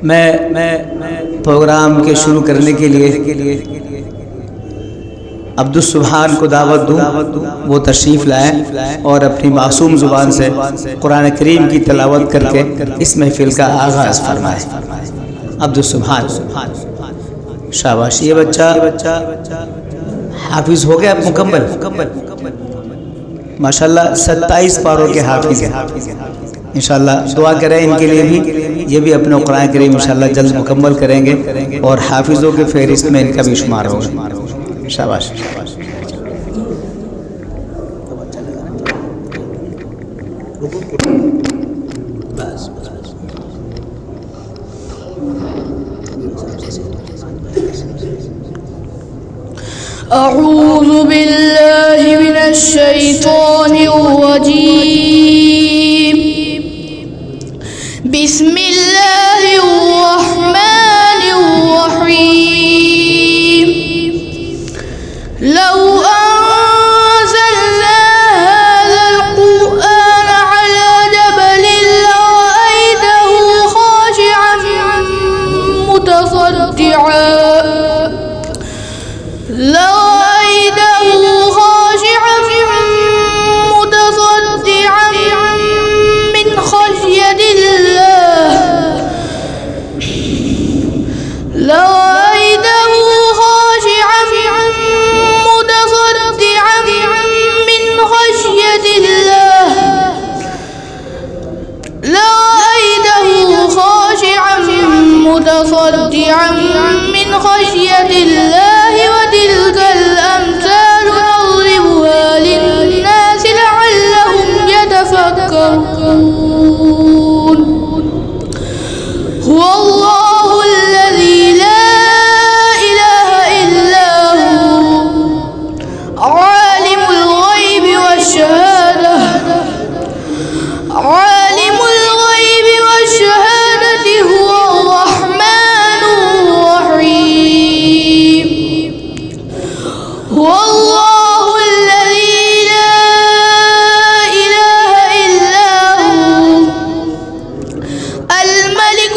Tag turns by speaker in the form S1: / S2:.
S1: मैं प्रोग्राम के शुरू करने के लिए अब्दुल सुभान को दावत दूँ, वो तशरीफ़ लाएँ और अपनी मासूम ज़ुबान से कुरान करीम की तिलावत करके इस महफ़िल का आगाज़ फरमाए। अब्दुल सुभान, शाबाश। ये बच्चा हाफिज़ हो गया मुकम्मल, माशाल्लाह 27 पारों के हाफिज़ हैं। इंशाल्लाह दुआ करें इनके लिए भी, ये भी अपना कुरान करीम इंशाल्लाह जल्द मुकम्मल करेंगे और हाफिज़ों के फहरिस्त में इनका भी शुमार होगा। शाबाश।
S2: अऊज़ु बिल्लाहि मिनश शैतानिर रजीम। बिस्मिल्लाहिर रहमानिर रहीम। लौ अंज़लना हाज़ल क़ुरआन अला जबलिन लरअयतहु ख़ाशिअन मुतसद्दिअन من خشية الله لرأيته خاشعا متصدعا من خشية الله لرأيته خاشعا متصدعا من خشية الله وتلك الأمثال نضربها للناس لعلهم يتفكرون هو الله الذي لا إله إلا هو عالم الغيب والشهادة عالم الغيب والشهادة هو الرحمن الرحيم هو الله الذي لا إله إلا هو الملك